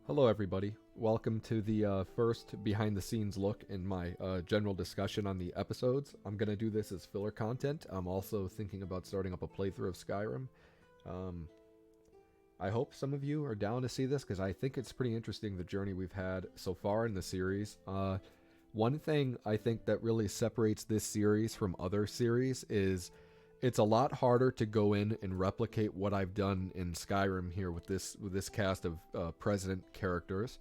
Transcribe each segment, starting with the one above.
Hello, everybody. Welcome to the first behind the scenes look in my general discussion on the episodes. I'm going to do this as filler content. I'm also thinking about starting up a playthrough of Skyrim. Um, I hope some of you are down to see this because I think it's pretty interesting the journey we've had so far in the series. One thing I think that really separates this series from other series is it's a lot harder to go in and replicate what I've done in Skyrim here with this cast of president characters,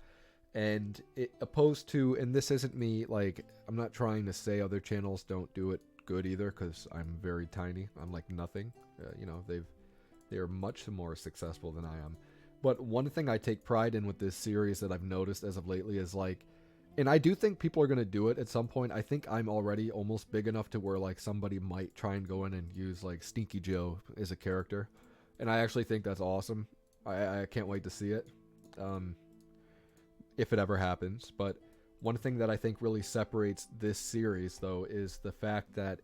and opposed to, and this isn't me, like, I'm not trying to say other channels don't do it good either, because I'm very tiny. I'm like nothing. They are much more successful than I am. But one thing I take pride in with this series that I've noticed as of lately is like, and I do think people are going to do it at some point. I think I'm already almost big enough to where like somebody might try and go in and use like Stinky Joe as a character. And I actually think that's awesome. I can't wait to see it. Um, if it ever happens. But one thing that I think really separates this series though is the fact that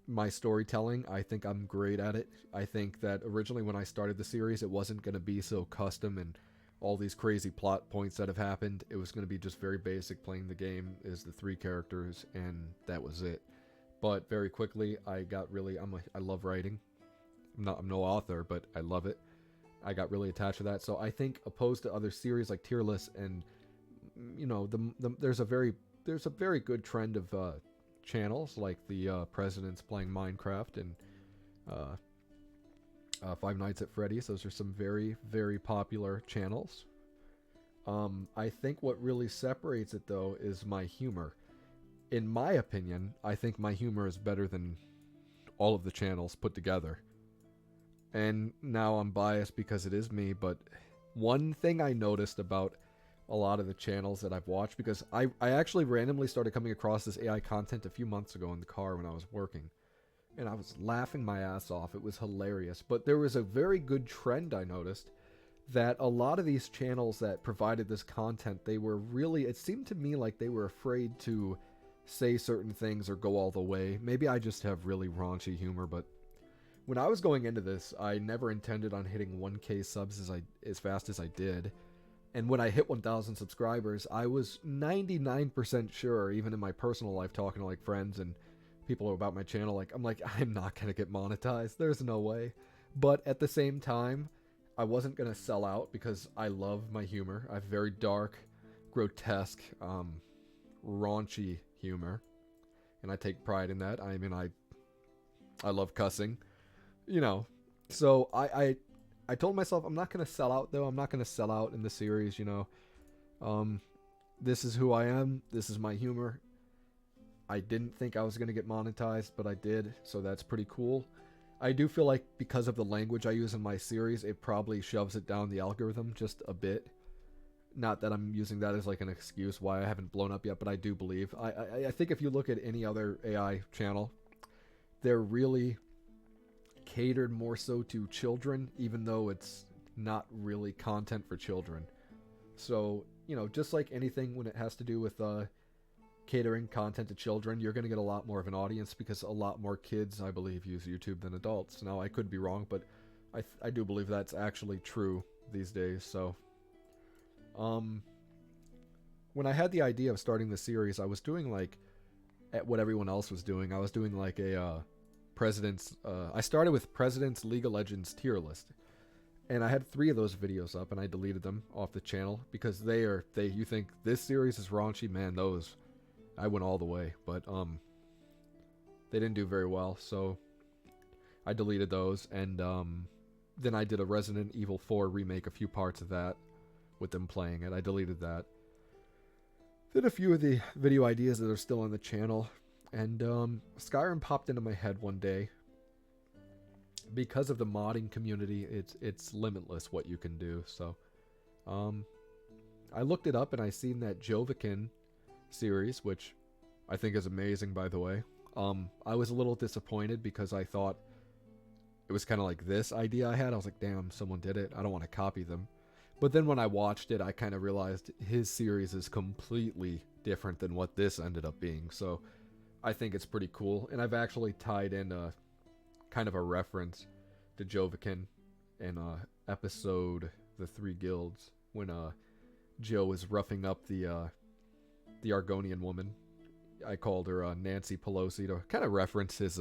my storytelling, I think I'm great at it. I think that originally when I started the series, it wasn't going to be so custom and all these crazy plot points that have happened. It was going to be just very basic, playing the game as the three characters, and that was it. But very quickly, I got really, I love writing. I'm no author, but I love it. I got really attached to that. So I think opposed to other series like Tier List and there's a very good trend of channels like the presidents playing Minecraft and uh, Five Nights at Freddy's. Those are some very, very popular channels. I think what really separates it, though, is my humor. In my opinion, I think my humor is better than all of the channels put together. And now I'm biased because it is me, but one thing I noticed about a lot of the channels that I've watched, because I actually randomly started coming across this AI content a few months ago in the car when I was working, and I was laughing my ass off. It was hilarious. But there was a very good trend I noticed that a lot of these channels that provided this content, they were really, it seemed to me like they were afraid to say certain things or go all the way. Maybe I just have really raunchy humor, but when I was going into this, I never intended on hitting 1K subs as fast as I did. And when I hit 1,000 subscribers, I was 99% sure, even in my personal life, talking to like friends and people about my channel, like I'm not gonna get monetized. There's no way. But at the same time, I wasn't gonna sell out because I love my humor. I have very dark, grotesque, raunchy humor, and I take pride in that. I mean, I love cussing, you know. So I told myself I'm not gonna sell out though. I'm not gonna sell out in the series, you know. This is who I am. This is my humor. I didn't think I was going to get monetized, but I did, so that's pretty cool. I do feel like because of the language I use in my series, it probably shoves it down the algorithm just a bit. Not that I'm using that as like an excuse why I haven't blown up yet, but I do believe. I think if you look at any other AI channel, they're really catered more so to children, even though it's not really content for children. So, just like anything when it has to do with catering content to children, you're going to get a lot more of an audience because a lot more kids, I believe, use YouTube than adults. Now, I could be wrong, but I do believe that's actually true these days. So, when I had the idea of starting the series, I was doing like at what everyone else was doing. I was doing like a president's. I started with President's League of Legends tier list, and I had 3 of those videos up, and I deleted them off the channel because you think this series is raunchy, man? Those I went all the way, but they didn't do very well, so I deleted those, and then I did a Resident Evil 4 remake, a few parts of that, with them playing it. I deleted that. Then a few of the video ideas that are still on the channel, and Skyrim popped into my head one day. Because of the modding community, it's limitless what you can do, so I looked it up, and I seen that Jovikin series, which I think is amazing, by the way. I was a little disappointed because I thought it was kind of like this idea I had. I was like, damn, someone did it. I don't want to copy them. But then when I watched it, I kind of realized his series is completely different than what this ended up being. So I think it's pretty cool. And I've actually tied in a kind of a reference to Jovikin in episode The Three Guilds when Joe is roughing up the Argonian woman. I called her Nancy Pelosi to kind of reference his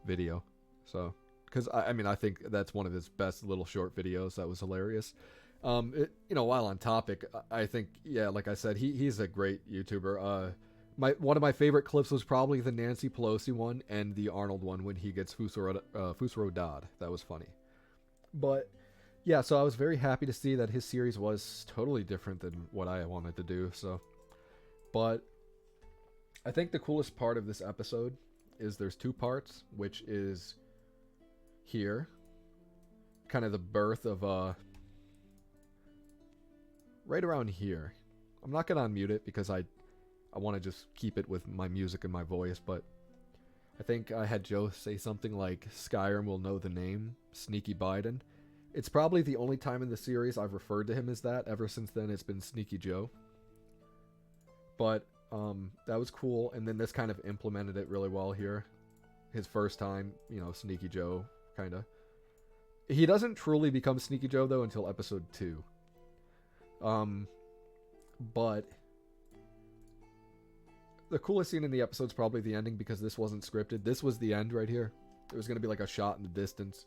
video. So, because I mean, I think that's one of his best little short videos. That was hilarious. While on topic, I think, yeah, like I said, he's a great YouTuber. One of my favorite clips was probably the Nancy Pelosi one and the Arnold one when he gets Fusaro Dad. That was funny. But yeah, so I was very happy to see that his series was totally different than what I wanted to do. So, but I think the coolest part of this episode is there's two parts, which is here, kind of the birth of right around here. I'm not gonna unmute it because I want to just keep it with my music and my voice, but I think I had Joe say something like Skyrim will know the name Sneaky Biden. It's probably the only time in the series I've referred to him as that. Ever since then, it's been Sneaky Joe. But that was cool, and then this kind of implemented it really well here. His first time, Sneaky Joe, kind of. He doesn't truly become Sneaky Joe, though, until episode 2. But the coolest scene in the episode is probably the ending, because this wasn't scripted. This was the end right here. It was going to be like a shot in the distance.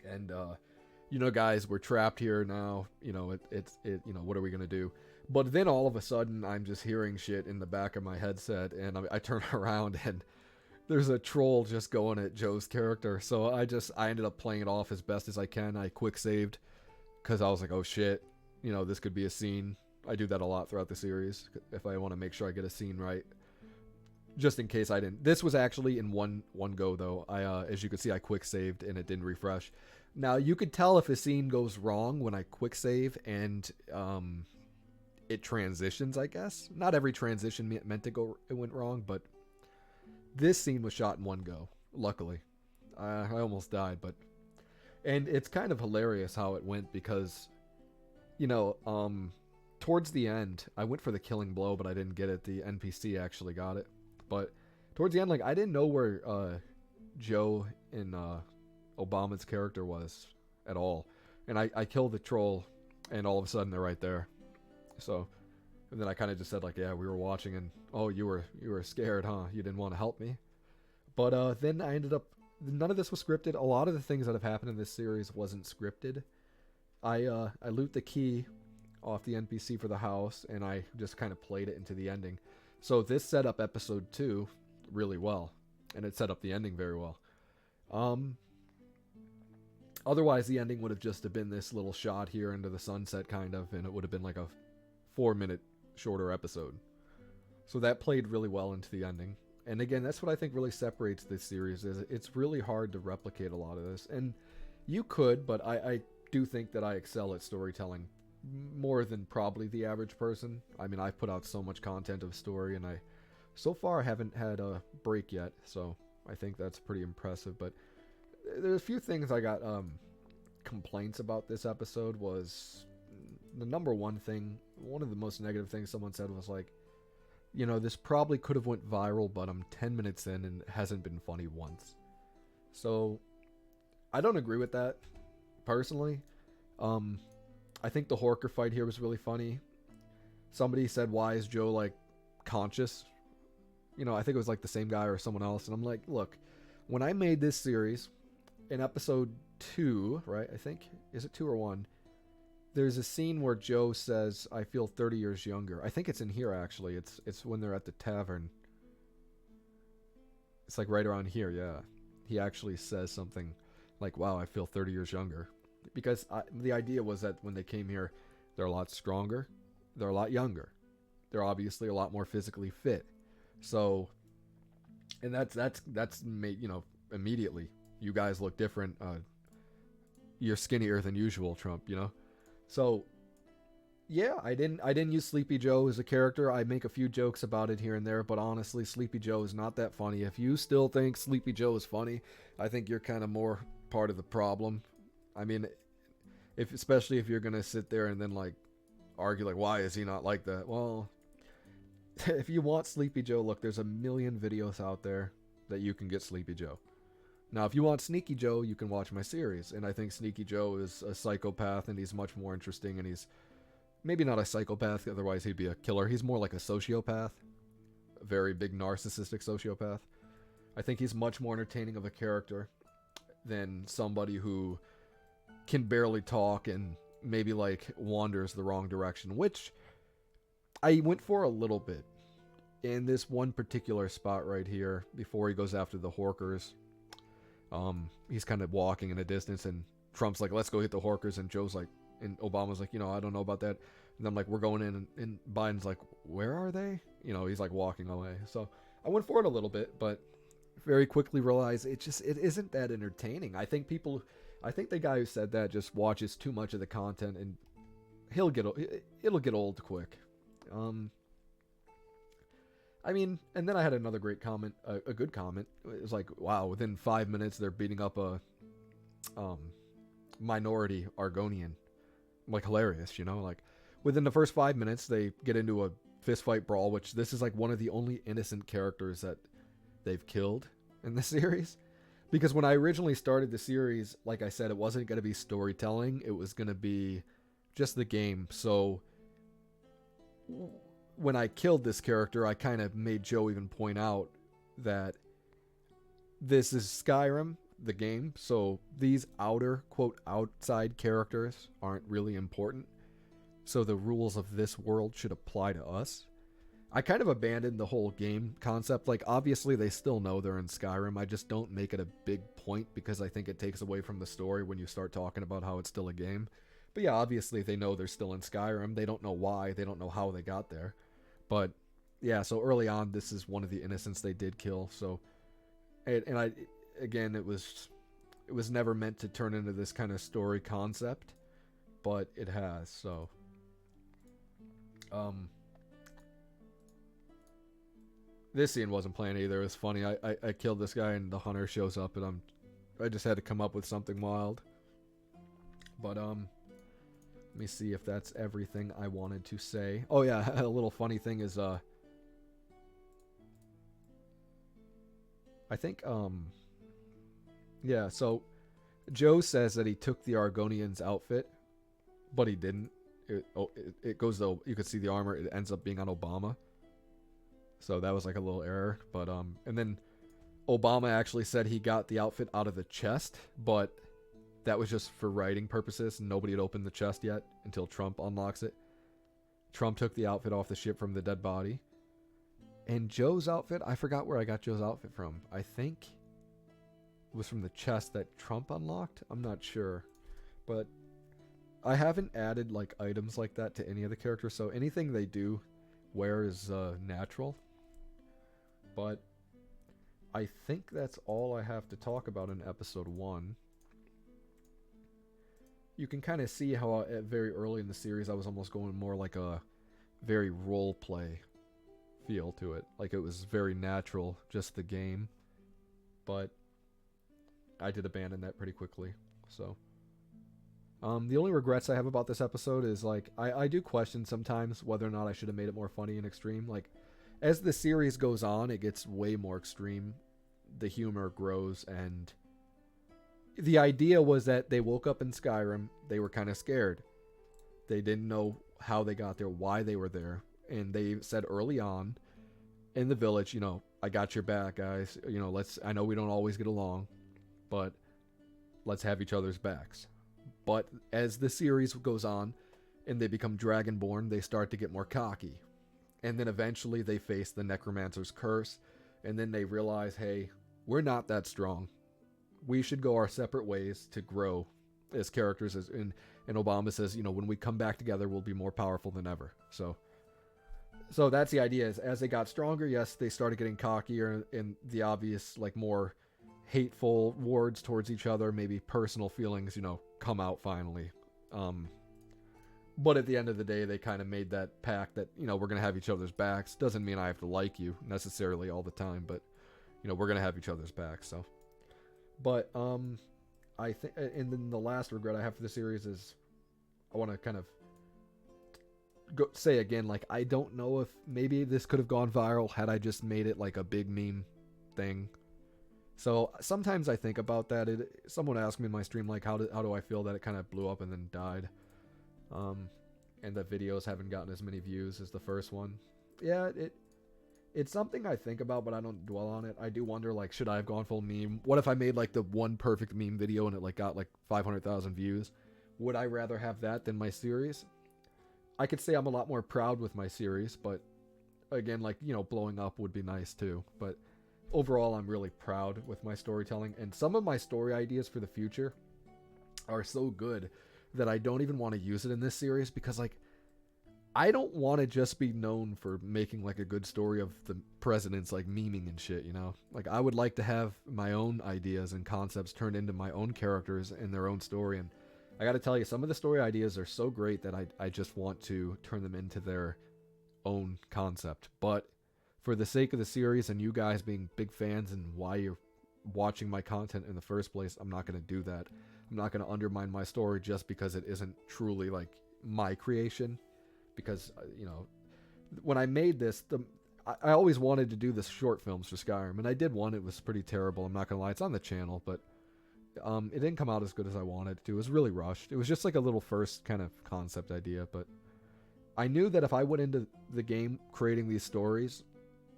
And, guys, we're trapped here now. What are we going to do? But then all of a sudden, I'm just hearing shit in the back of my headset, and I turn around, and there's a troll just going at Joe's character. So I ended up playing it off as best as I can. I quick saved, because I was like, oh shit, this could be a scene. I do that a lot throughout the series, if I want to make sure I get a scene right. Just in case I didn't. This was actually in one go, though. As you can see, I quick saved, and it didn't refresh. Now, you could tell if a scene goes wrong when I quick save, and it transitions, I guess. Not every transition meant it went wrong, but this scene was shot in one go, luckily. I almost died, and it's kind of hilarious how it went, because, towards the end, I went for the killing blow, but I didn't get it. The NPC actually got it. But towards the end, I didn't know where Joe and Obama's character was at all. And I killed the troll, and all of a sudden they're right there. So, and then I kind of just said, yeah, we were watching, and, oh, you were scared, huh? You didn't want to help me? But then I ended up, none of this was scripted. A lot of the things that have happened in this series wasn't scripted. I loot the key off the NPC for the house, and I just kind of played it into the ending. So this set up episode 2 really well, and it set up the ending very well. Otherwise, the ending would have just been this little shot here into the sunset, kind of, and it would have been like a 4-minute shorter episode. So that played really well into the ending. And again, that's what I think really separates this series, is it's really hard to replicate a lot of this. And you could, but I do think that I excel at storytelling more than probably the average person. I mean, I've put out so much content of story, and so far I haven't had a break yet, so I think that's pretty impressive. But there's a few things I got complaints about this episode. Was the number one thing, one of the most negative things someone said was this probably could have went viral, but I'm 10 minutes in and it hasn't been funny once. So I don't agree with that personally. I think the Horker fight here was really funny. Somebody said, why is Joe conscious? I think it was the same guy or someone else, and I'm like, look, when I made this series in episode 2, right, I think, is it 2 or 1, there's a scene where Joe says, I feel 30 years younger. I think it's in here, actually. It's when they're at the tavern. It's right around here, yeah. He actually says something like, wow, I feel 30 years younger. Because the idea was that when they came here, they're a lot stronger, they're a lot younger, they're obviously a lot more physically fit. So, and that's made, immediately, you guys look different. You're skinnier than usual, Trump. So, yeah, I didn't use Sleepy Joe as a character. I make a few jokes about it here and there, but honestly, Sleepy Joe is not that funny. If you still think Sleepy Joe is funny, I think you're kind of more part of the problem. I mean, especially if you're gonna sit there and then argue why is he not like that? Well, if you want Sleepy Joe, look, there's a million videos out there that you can get Sleepy Joe. Now, if you want Sneaky Joe, you can watch my series, and I think Sneaky Joe is a psychopath, and he's much more interesting, and he's maybe not a psychopath, otherwise he'd be a killer. He's more like a sociopath, a very big narcissistic sociopath. I think he's much more entertaining of a character than somebody who can barely talk and maybe like wanders the wrong direction, which I went for a little bit in this one particular spot right here before he goes after the Horkers. He's kind of walking in a distance and Trump's like, let's go hit the Horkers, and Joe's like, and Obama's like, I don't know about that. And I'm like, we're going in, and Biden's like, where are they? He's like walking away. So I went for it a little bit, but very quickly realized it isn't that entertaining. I think the guy who said that just watches too much of the content, and it'll get old quick. And then I had another great comment, a good comment. It was like, wow, within 5 minutes they're beating up a minority Argonian. Like, hilarious, like within the first 5 minutes they get into a fist fight brawl, which this is like one of the only innocent characters that they've killed in the series. Because when I originally started the series, like I said, it wasn't going to be storytelling, it was going to be just the game. So when I killed this character, I kind of made Joe even point out that this is Skyrim, the game, so these outside characters aren't really important. So the rules of this world should apply to us. I kind of abandoned the whole game concept. Like, obviously they still know they're in Skyrim. I just don't make it a big point because I think it takes away from the story when you start talking about how it's still a game. But yeah, obviously they know they're still in Skyrim. They don't know why. They don't know how they got there. But yeah, so early on, this is one of the innocents they did kill. So, it was never meant to turn into this kind of story concept, but it has. So, this scene wasn't planned either. It was funny. I killed this guy and the hunter shows up, and I just had to come up with something wild. But let me see if that's everything I wanted to say. Oh yeah, a little funny thing is I think yeah, so Joe says that he took the Argonian's outfit, but he didn't. It goes, though, you could see the armor, it ends up being on Obama. So that was like a little error. But and then Obama actually said he got the outfit out of the chest, but that was just for writing purposes. Nobody had opened the chest yet until Trump unlocks it. Trump took the outfit off the ship from the dead body. And Joe's outfit, I forgot where I got Joe's outfit from. I think it was from the chest that Trump unlocked. I'm not sure. But I haven't added like items like that to any of the characters, so anything they do wear is natural. But I think that's all I have to talk about in episode 1. You can kind of see how very early in the series I was almost going more like a very role play feel to it. Like it was very natural, just the game. But I did abandon that pretty quickly. So the only regrets I have about this episode is like I do question sometimes whether or not I should have made it more funny and extreme. Like as the series goes on, it gets way more extreme. The humor grows, and the idea was that they woke up in Skyrim. They were kind of scared. They didn't know how they got there, why they were there. And they said early on in the village, I got your back, guys. I know we don't always get along, but let's have each other's backs. But as the series goes on and they become Dragonborn, they start to get more cocky. And then eventually they face the Necromancer's curse. And then they realize, hey, we're not that strong. We should go our separate ways to grow as characters. And Obama says, when we come back together, we'll be more powerful than ever. So that's the idea. Is as they got stronger, yes, they started getting cockier, and the obvious, like, more hateful words towards each other, maybe personal feelings, come out finally. But at the end of the day, they kind of made that pact that, we're going to have each other's backs. Doesn't mean I have to like you necessarily all the time, but, we're going to have each other's backs. So, but, I think, and then the last regret I have for the series is I want to kind of say again, like, I don't know if maybe this could have gone viral had I just made it like a big meme thing. So sometimes I think about that. Someone asked me in my stream, like, how do I feel that it kind of blew up and then died? and the videos haven't gotten as many views as the first one. Yeah, it's something I think about, but I don't dwell on it. I do wonder, like, should I have gone full meme? What if I made, like, the one perfect meme video and it, like, got, like, 500,000 views? Would I rather have that than my series? I could say I'm a lot more proud with my series, but, again, like, you know, blowing up would be nice, too. But overall, I'm really proud with my storytelling, and some of my story ideas for the future are so good that I don't even want to use it in this series, because, like, I don't want to just be known for making, like, a good story of the presidents, like, memeing and shit, you know? Like, I would like to have my own ideas and concepts turned into my own characters and their own story, and I gotta tell you, some of the story ideas are so great that I just want to turn them into their own concept. But for the sake of the series and you guys being big fans and why you're watching my content in the first place, I'm not going to do that. I'm not going to undermine my story just because it isn't truly, like, my creation. Because, you know, when I made this, I always wanted to do the short films for Skyrim, and I did one. It was pretty terrible, I'm not going to lie. It's on the channel, but it didn't come out as good as I wanted it to. It was really rushed. It was just like a little first kind of concept idea, but I knew that if I went into the game creating these stories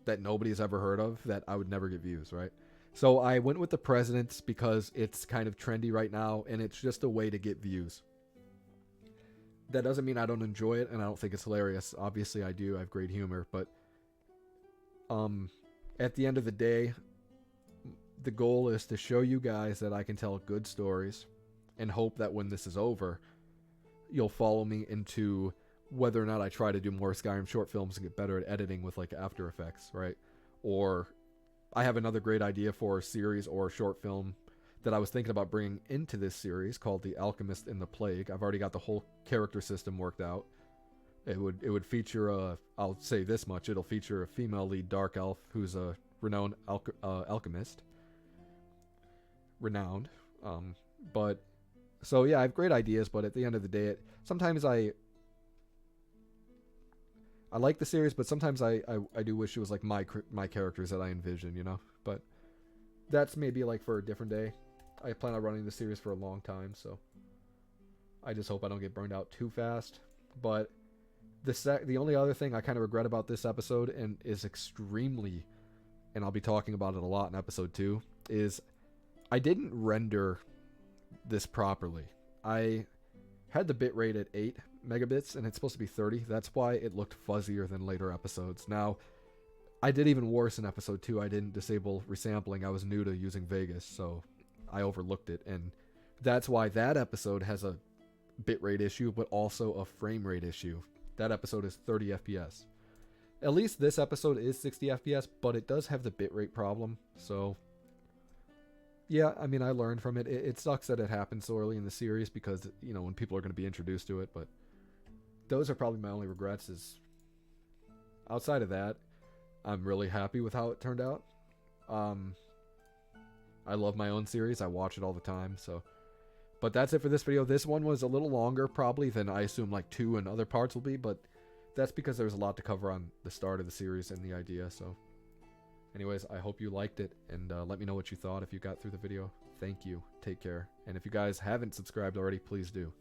that nobody's ever heard of, that I would never get views, right? So I went with the presidents because it's kind of trendy right now, and it's just a way to get views. That doesn't mean I don't enjoy it, and I don't think it's hilarious. Obviously, I do. I have great humor, but at the end of the day, the goal is to show you guys that I can tell good stories, and hope that when this is over, you'll follow me into whether or not I try to do more Skyrim short films and get better at editing with, like, After Effects, right? Or I have another great idea for a series or a short film that I was thinking about bringing into this series called The Alchemist and the Plague. I've already got the whole character system worked out. It would feature I'll say this much, it'll feature a female lead dark elf who's a renowned alchemist. Renowned. But so yeah, I have great ideas, but at the end of the day, sometimes I like the series, but sometimes I do wish it was like my characters that I envision, you know? But that's maybe like for a different day. I plan on running the series for a long time, so I just hope I don't get burned out too fast. But the only other thing I kind of regret about this episode, and is extremely, and I'll be talking about it a lot in episode 2, is I didn't render this properly. I had the bitrate at 8 megabits, and it's supposed to be 30. That's why it looked fuzzier than later episodes. Now, I did even worse in episode 2. I didn't disable resampling. I was new to using Vegas, so I overlooked it, and that's why that episode has a bitrate issue, but also a frame rate issue. That episode is 30 FPS. At least this episode is 60 FPS, but it does have the bitrate problem, so yeah, I mean, I learned from it. It sucks that it happened so early in the series because, you know, when people are going to be introduced to it, but those are probably my only regrets. Is outside of that, I'm really happy with how it turned out. I love my own series. I watch it all the time, so. But that's it for this video. This one was a little longer probably than I assume like 2 and other parts will be, but that's because there was a lot to cover on the start of the series and the idea, so. Anyways, I hope you liked it, and let me know what you thought if you got through the video. Thank you. Take care. And if you guys haven't subscribed already, please do.